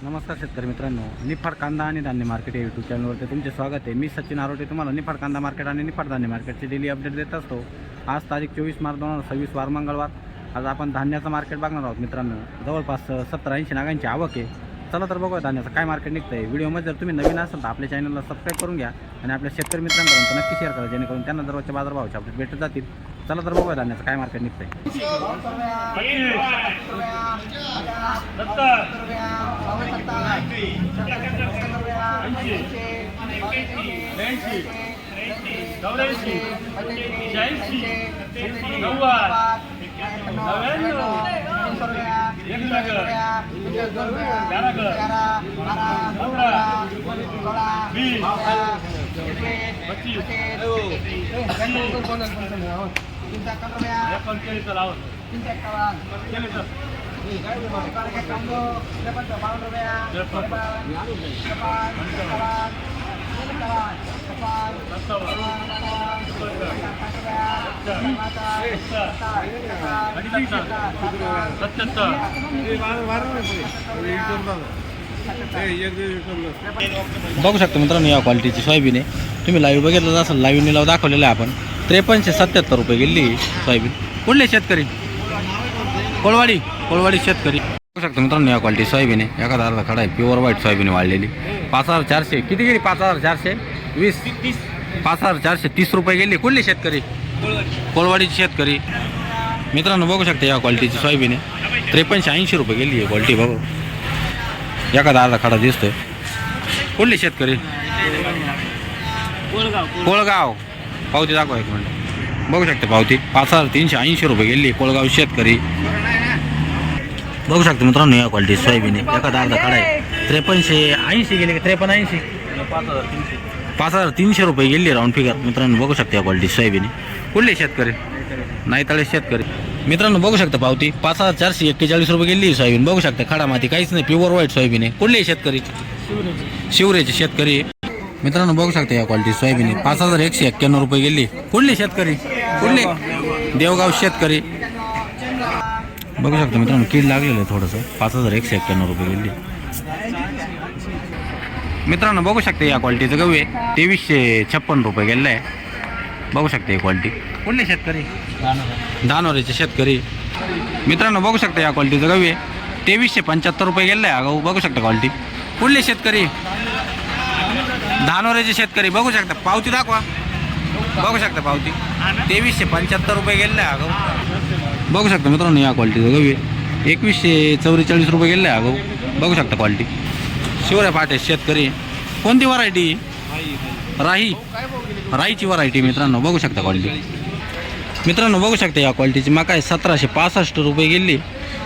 नमस्कार शेतकरी मित्रांनो, निफाड कांदा आणि धान्य मार्केट या यूट्यूब चॅनलवरती तुमचे स्वागत आहे। मी सचिन आरोटे तुम्हाला निफाड कांदा मार्केट आणि निफाड धान्य मार्केटचे डेली अपडेट देत असतो। आज तारीख 24 मार्च 2026 वार मंगळवार। आज आपण धान्याचं मार्केट बघणार आहोत मित्रांनो। जवळपास 70-80 नागांची आवक आहे। चला तर बघूया धान्याचं काय मार्केट निघतंय। व्हिडिओमध्ये जर तुम्ही नवीन असाल तर आपल्या चॅनलला सबस्क्राईब करून घ्या आणि आपल्या शेतकरी मित्रांपर्यंत नक्की शेअर करा, जेणेकरून त्यांना दररोजच्या बाजारभावाचे अपडेट भेटत जातील। चला तर बघूया धान्याचं काय मार्केट निघतंय। बघू शकता मित्रांनो, या क्वालिटीची सोयाबीन आहे। तुम्ही लाईव्ह बघितलं असेल, लाईव्ह निलाव दाखवलेला आहे आपण। 5377 रुपये गेली सोयाबीन। कुठले शेतकरी? कोळवाडी शेतकरी। बघू शकता मित्रांनो, या क्वालिटी सोयाबीन आहे। एखादा अर्धा खडा आहे, प्युअर व्हाईट सोयाबीन वाढलेली। 5400 किती गेली? 5420 5430 रुपये गेली। कुठले शेतकरी? कोळवाडीचे शेतकरी मित्रांनो। बघू शकता या क्वालिटीची सोयाबीन आहे। 5380 रुपये गेली आहे क्वालिटी। बघू एखादा अर्धा खडा दिसतोय। कुठले शेतकरी? कोळगाव। पावती दाखवा एक मिनिट। बघू शकता पावती 5380 रुपये गेली कोळगाव शेतकरी। बघू शकता मित्रांनो, या क्वालिटी सोयाबीन आहे। एखादा अर्धा खडा आहे। 5380 गेली का? 5380 5300 रुपये गेली राऊंड फिगर मित्रांनो। बघू शकता या क्वालिटी सोयाबीन आहे। कुठले शेतकरी? नाईताळे शेतकरी मित्रांनो। बघू शकता पावती 5441 रुपये गेली सोयाबीन। बघू शकता खडा माती काहीच नाही, प्युअर व्हाईट सोयाबीन आहे। कुठले शेतकरी? शिवरेचे शेतकरी मित्रांनो। बघू शकता या क्वालिटी सोयाबीन आहे। 5191 रुपये गेली। कुठले शेतकरी? कुठले? देवगाव शेतकरी। बघू शकता मित्रांनो, कीड लागलेलं आहे थोडंसं। 5191 रुपये गेली मित्रांनो। बघू शकता या क्वालिटीचं गहू आहे। 2356 रुपये गेलेलं आहे। बघू शकता ही क्वालिटी। कुठले शेतकरी? दानोरेचे शेतकरी मित्रांनो। बघू शकता या क्वालिटीचं गहू आहे। 2375 रुपये गेलेलं आहे गहू। बघू शकता क्वालिटी। कुठले शेतकरी? धानोरेचे शेतकरी। बघू शकता पावती दाखवा। बघू शकता पावती 2375 रुपये गेलेलं आहे गहू। बघू शकता मित्रांनो, या क्वालिटीचं गहू आहे। 2144 रुपये गेलेलं आहे गहू। बघू शकता क्वालिटी। शिवऱ्या पाटे शेतकरी। कोणती व्हरायटी? राईची व्हरायटी मित्रांनो। बघू शकता क्वालिटी मित्रांनो। बघू शकता या क्वालिटीची मका आहे। 1765 रुपये गेली।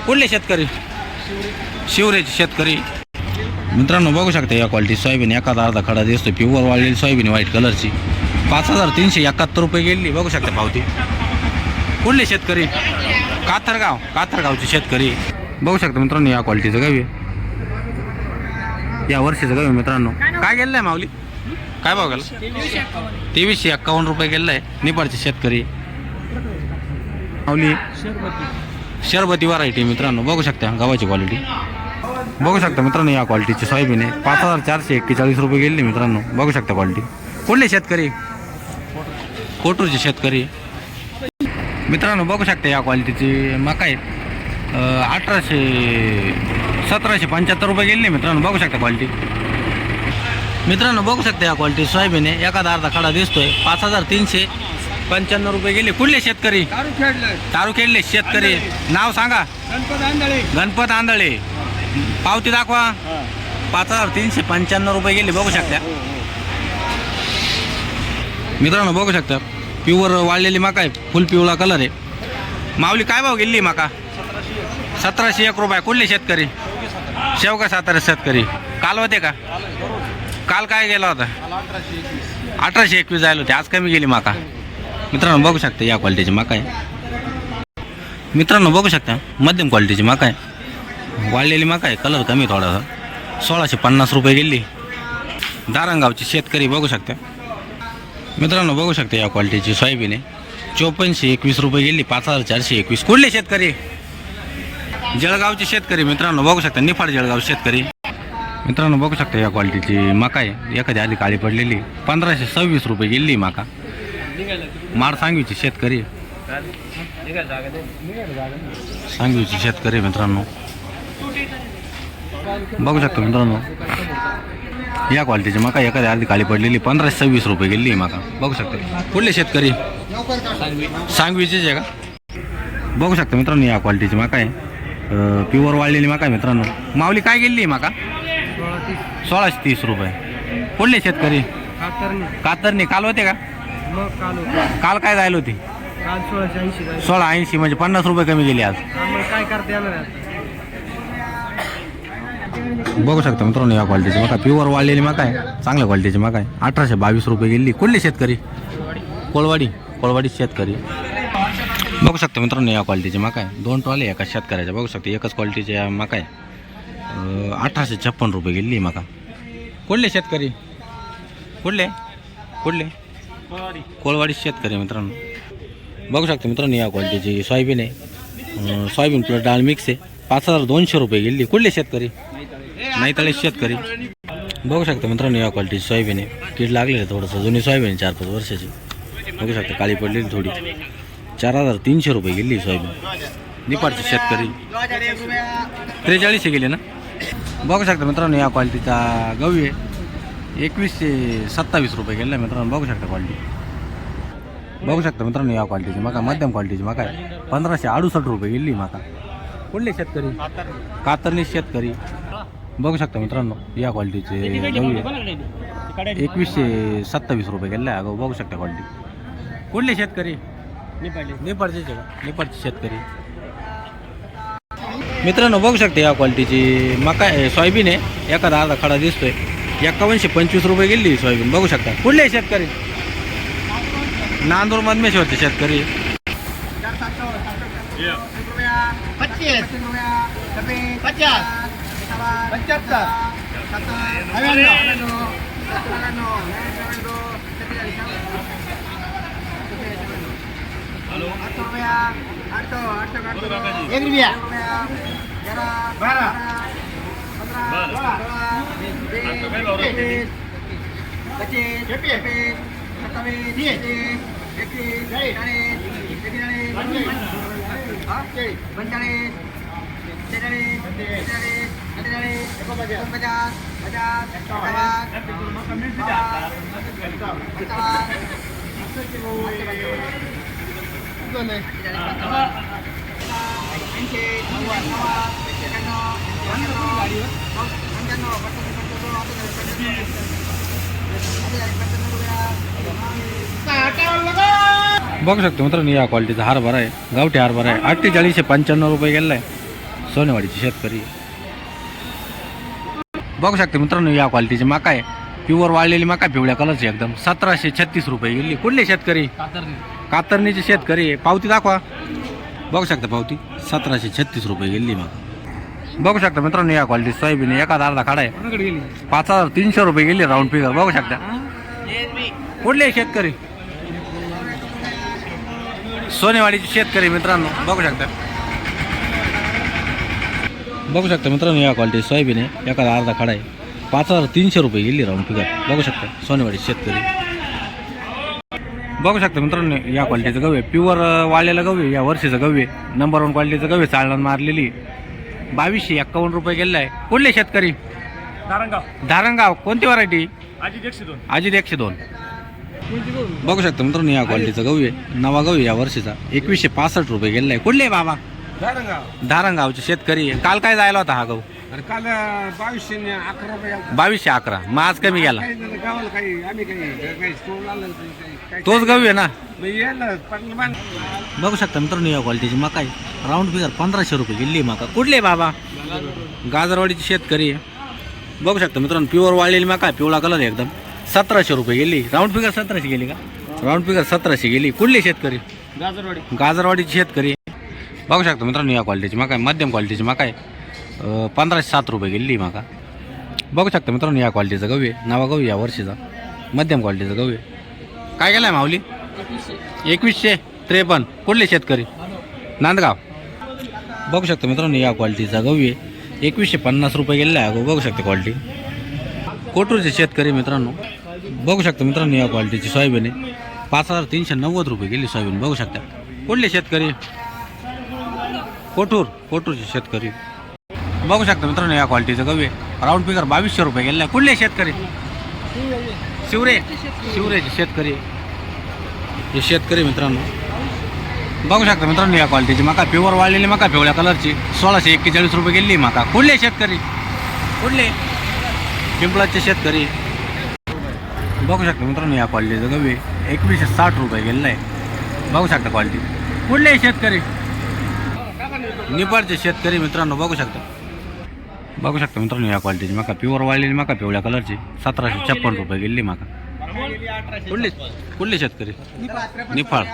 कुठले शेतकरी? शिवरेचे शेतकरी मित्रांनो। बघू शकता या क्वालिटी सोयाबीन एखादा अर्धा खडा दिसतो, प्युअर वाळलेली सोयाबीन व्हाईट कलरची। 5371 रुपये गेली। बघू शकता पावती। कुठले शेतकरी? काथरगावचे शेतकरी। बघू शकता मित्रांनो, या क्वालिटीचं गहू आहे। या वर्षीचं गहू मित्रांनो। काय गेलं आहे माऊली? काय भाव गेला? 2351 रुपये गेलं आहे। निपाडचे शेतकरी माऊली शरबती व्हरायटी मित्रांनो। बघू शकता गव्हाची क्वालिटी। बघू शकता मित्रांनो, या क्वालिटीची सोयाबीन आहे। 5441 रुपये गेली मित्रांनो। बघू शकता क्वालिटी। कुठले शेतकरी? कोटूरचे शेतकरी मित्रांनो। बघू शकता या क्वालिटीची मका आहे। 1775 रुपये गेली मित्रांनो। बघू शकता क्वालिटी मित्रांनो। बघू शकता या क्वालिटी सोयाबीन आहे। एखादा अर्धा खडा दिसतोय। 5395 रुपये गेली। कुठले शेतकरी? तारुखेडले शेतकरी। नाव सांगा? गणपत आंधळे। पावती दाखवा। 5395 रुपये गेली। बघू शकता मित्रांनो। बघू शकता प्युअर वाळलेली मका आहे, फुल पिवळा कलर आहे। माऊली काय भाव गेली मका? 1701 रुपये। कुठले शेतकरी? शेवगा सातारा शेतकरी। काल होते का? काल काय गेला होता? 1821 जायला होते। आज कमी गेली मका मित्रांनो। बघू शकता या क्वालिटीची मका आहे मित्रांनो। बघू शकता मध्यम क्वालिटीची मका आहे। वाळलेली मका आहे, कलर कमी थोडासा। 1650 रुपये गेली। दारंगावचे शेतकरी बघू शकता मित्रांनो, बघू शकता या क्वालिटीची सोयाबीन आहे 5421 रुपये गेली 5421। कुठले शेतकरी? जळगावचे शेतकरी मित्रांनो बघू शकता, निफाड जळगाव शेतकरी मित्रांनो बघू शकता या क्वालिटीची मका आहे, एखादी आधी काळी पडलेली 1526 रुपये गेली मका. माड सांगवीची शेतकरी, सांगवीची शेतकरी मित्रांनो बघू शकता. मित्रांनो या क्वालिटीची मका एखादी आधी काळी पडलेली 1526 रुपये गेली मका. बघू शकता. कुठले शेतकरी? सांगवीचेच आहे का? बघू शकता मित्रांनो या क्वालिटीची मका आहे, प्युअर वाळलेली मका आहे मित्रांनो. माऊली काय गेली मका? 1630 रुपये. कुठले शेतकरी? कातरणी. काल होते का? काल काय जायला होती? 1680 म्हणजे 50 रुपये कमी गेली आज. काय करता येणार? बघू शकता मित्रांनो या क्वालिटीची मका प्युअर वाळलेली मका आहे, चांगल्या क्वालिटीची मका आहे. 1822 रुपये गेली. कुठले शेतकरी? कोळवाडी शेतकरी. बघू शकता मित्रांनो या क्वालिटीची मका आहे, 2 टॉले एका शेतकऱ्याच्या. बघू शकता एकच क्वालिटीची मका आहे. 1856 रुपये गेली मका. कुठले शेतकरी? कुठले कोळवाडी शेतकरी मित्रांनो. बघू शकता मित्रांनो या क्वालिटीची सोयाबीन आहे, सोयाबीन प्लस डाळ मिक्स आहे. 5200 रुपये गेली. कुठले शेतकरी? नाईतळे शेतकरी. बघू शकता मित्रांनो या क्वालिटीची सोयाबीन आहे, कीड लागलेली थोडंसं, जुनी सोयाबीन 4-5 वर्षाची. बघू शकता काळी पडलेली थोडी. 4300 रुपये गेली सोयाबीन. निपाडचे शेतकरी. 43 गेले ना. बघू शकता मित्रांनो या क्वालिटीचा गहू आहे, 2127 रुपये गेला मित्रांनो. बघू शकता क्वालिटी. बघू शकता मित्रांनो या क्वालिटीची मका मध्यम क्वालिटीची मका आहे, 1568 रुपये गेली मका. कुठले शेतकरी? कातरणी शेतकरी. बघू शकता मित्रांनो या क्वालिटीचे गहू आहे, 2127 रुपये गेला आहे. बघू शकता क्वालिटी. कुठले शेतकरी? निपाडचे शेतकरी मित्रांनो. बघू शकता या क्वालिटीची मका आहे, सोयाबीन आहे, एखादा अर्धा खडा दिसतोय. 5125 रुपये गेली सोयाबीन. बघू शकता. कुठले शेतकरी? नांदूर मधमेश्वरचे शेतकरी. बघू शकतो मित्रांनो या क्वालिटीचा हरभरा आहे, गावठी हरभरा आहे. 4895 रुपये गेला आहे, सोनेवाडीची शेतकरी. बघू शकतो मित्रांनो या क्वालिटीची मका आहे, प्युअर वाळलेली मका, पिवळ्या कलरची एकदम. 1736 रुपये गेली. कुठले शेतकरी? कातरणीचे शेतकरी आहे. पावती दाखवा. बघू शकता पावती. 1736 रुपये गेली मका. बघू शकता मित्रांनो या क्वालिटी सोयाबीन एखादा अर्धा खाडा आहे, 5300 रुपये गेली राऊंड फिगर. बघू शकता. कुठले शेतकरी? सोनेवाडीचे शेतकरी मित्रांनो. बघू शकता. बघू शकता मित्रांनो या क्वालिटी सोयाबीन आहे, एखादा अर्धा खाडा आहे, 5300 रुपये गेली राऊंड फिगर. बघू शकता सोनेवाडी शेतकरी. बघू शकता मित्रांनो या क्वालिटीचं गहू आहे, प्युअर वाळलेलं गहू आहे, या वर्षीचं गहू आहे, नंबर 1 क्वालिटीचं गहू आहे, चालणार मारलेली. 2251 रुपये गेलेला आहे. कुठले शेतकरी? धारणगाव. कोणती व्हरायटी? अजित 102. बघू शकता मित्रांनो या क्वालिटीचा गहू आहे, नवा गहू आहे या वर्षीचा, 2165 रुपये गेलेला आहे. कुठले बाबा? धारणगावचे शेतकरी आहे. काल काय जायला होता हा गहू? काल 2211 रुपये. 2211. मग आज कमी गेला. तोच गहू आहे ना. बघू शकता मित्रांनो या क्वालिटीची मका आहे, राऊंड फिगर 1500 रुपये गेली मका. कुठले बाबा? गाजरवाडीचे शेतकरी आहे. बघू शकता मित्रांनो प्युअर वाळलेली मका, पिवळा कलर आहे एकदम. 1700 रुपये गेली. राऊंड फिगर 1700 गेली का? राऊंड फिगर 1700 गेली. कुठले शेतकरी? गाजरवाडीचे शेतकरी. बघू शकता मित्रांनो या क्वालिटीची मका आहे, मध्यम क्वालिटीची मका आहे, 1507 रुपये गेली मका. बघू शकता मित्रांनो या क्वालिटीचा गहू आहे, नवा गहू या वर्षीचा, मध्यम क्वालिटीचा गहू आहे. काय केलं आहे माऊली? 2153. कुठले शेतकरी? नांदगाव. बघू शकता मित्रांनो या क्वालिटीचा गहू आहे, 2150 रुपये गेलेला आहे बघू शकता क्वालिटी. कोटूरचे शेतकरी मित्रांनो बघू शकता मित्रांनो या क्वालिटीची सोयाबीन आहे. 5390 रुपये गेली सोयाबीन बघू शकता. कुठले शेतकरी? कोटूरचे शेतकरी बघू शकता मित्रांनो या क्वालिटीचं गहू आहे. राऊंड फिगर 2200 रुपये गेलेला आहे. कुठले शेतकरी? शिवरेचे शेतकरी हे शेतकरी मित्रांनो बघू शकता मित्रांनो या क्वालिटीची मका प्युअर वाळलेली मका पिवळ्या कलरची 1641 रुपये गेली मका. कुठले शेतकरी? पिंपळाचे शेतकरी बघू शकता मित्रांनो या क्वालिटीचं गहू आहे. 2160 रुपये गेलेला आहे बघू शकता क्वालिटी. कुठले शेतकरी? निपाडचे शेतकरी मित्रांनो बघू शकता मित्रांनो या क्वालिटीची मका प्युअर वाळलेली मका पिवळ्या कलरची 1756 रुपये गेली मका. कुठले शेतकरी? निफाड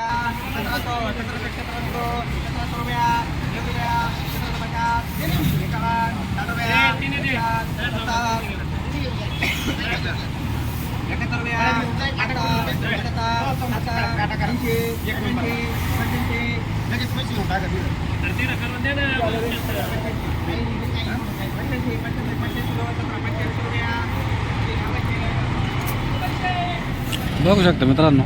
बघू शकता मित्रांनो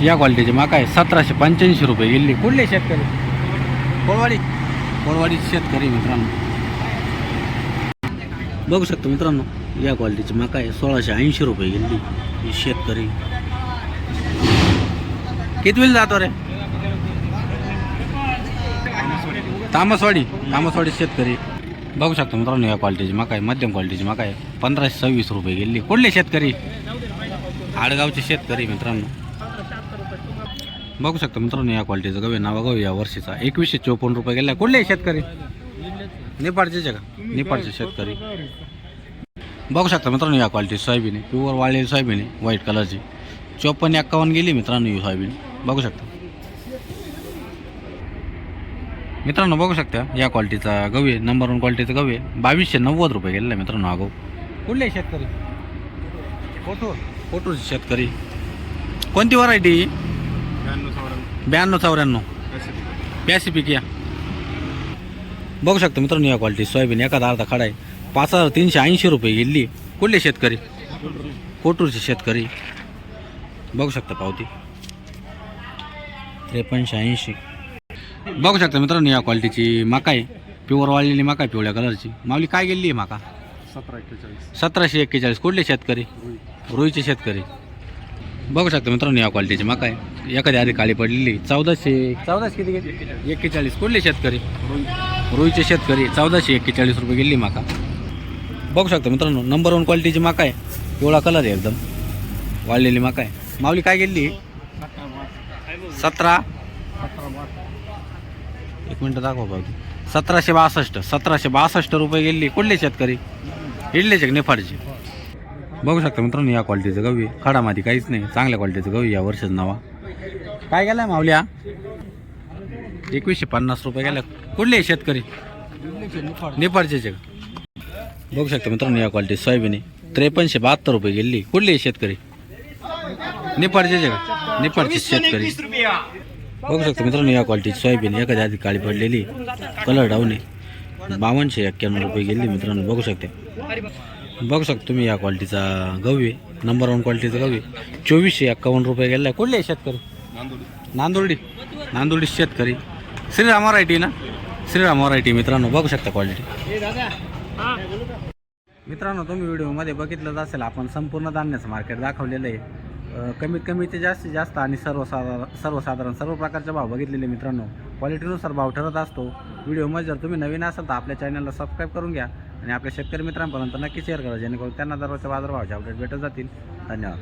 या क्वालिटीची मका आहे 1785 रुपये गेली. कुठले शेतकरी? कोळवाडी शेतकरी मित्रांनो बघू शकता मित्रांनो या क्वालिटीची मका आहे 1680 रुपये गेली. ही शेतकरी किती वेळ जातो रे? तामसवाडी शेतकरी बघू शकता मित्रांनो या क्वालिटीची मका आहे मध्यम क्वालिटीची मका आहे 1526 रुपये गेली. कुठले शेतकरी? आडगावचे शेतकरी मित्रांनो बघू शकता मित्रांनो या क्वालिटीचं गहू नावागाव या वर्षीचा 2154 रुपये गेला. कुठले शेतकरी? नेपाळचे शेतकरी बघू शकता मित्रांनो या क्वालिटी सोयाबीन आहे प्युअर वाळलेली सोयाबीन आहे व्हाईट कलरची 5451 गेली मित्रांनो ही सोयाबीन बघू शकता मित्रांनो. बघू शकता या क्वालिटीचा गहू आहे नंबर 1 क्वालिटीचा गहू आहे 2290 रुपये गेलेला आहे मित्रांनो हा गहू. कुठले शेतकरी? कोटूरचे शेतकरी कोणती व्हरायटी? 9294 पॅसिफिक या बघू शकता मित्रांनो या क्वालिटी सोयाबीन एखादा अर्धा खडा आहे 5380 रुपये गेली. कुठले शेतकरी? कोटूरचे शेतकरी बघू शकता पावती 5380 बघू शकता मित्रांनो या क्वालिटीची मका आहे प्युअर वाळलेली मका आहे पिवळ्या कलरची. माऊली काय गेली आहे मका? 1741. कुठले शेतकरी? रुईचे शेतकरी बघू शकता मित्रांनो या क्वालिटीची मका आहे एखादी आधी काळी पडलेली 1400 किती गेली? 41. कुठले शेतकरी? रुईचे शेतकरी 1441 रुपये गेली मका बघू शकता मित्रांनो नंबर 1 क्वालिटीची मका आहे पिवळा कलर आहे एकदम वाळलेली मका आहे. माऊली काय गेली? 1 मिनटं दाखवा पावती 1762 रुपये गेली. कुठले शेतकरी? इडलेचे नेपाळचे बघू शकता मित्रांनो या क्वालिटीचं गहू आहे खडामाती काहीच नाही चांगल्या क्वालिटीचं गहू या वर्षाचं नावा. काय गेलाय माऊल्या? 2150 रुपये गेला. कुठले शेतकरी? नेपाळचे बघू शकता मित्रांनो या क्वालिटी सोयाबीन आहे 5372 रुपये गेली. कुठले शेतकरी? नेपाळचे शेतकरी बघू शकता मित्रांनो या क्वालिटी सोयाबीन एखाद्या आधी काळी पडलेली कलर डाऊन आहे 5291 रुपये गेली मित्रांनो बघू शकता तुम्ही या क्वालिटीचा गहू आहे नंबर 1 क्वालिटीचा गहू आहे 2451 रुपये गेला. कुठले शेतकरी? नांदुर्डी शेतकरी श्रीराम व्हरायटी ना श्रीराम व्हरायटी मित्रांनो बघू शकता क्वालिटी. मित्रांनो तुम्ही व्हिडिओमध्ये बघितलंच असेल आपण संपूर्ण धान्याचं मार्केट दाखवलेलं आहे कमीत कमी ते जास्तीत जास्त आणि सर्वसाधारण सर्व प्रकारचे भाव बघितलेले मित्रांनो. क्वालिटीनुसार भाव ठरत असतो. व्हिडिओमध्ये जर तुम्ही नवीन असाल तर आपल्या चॅनलला सबस्क्राईब करून घ्या आणि आपल्या शेतकरी मित्रांपर्यंत नक्की शेअर करा जेणेकरून त्यांना दररोजच्या बाजारभावाचे अपडेट भेटत जातील. धन्यवाद.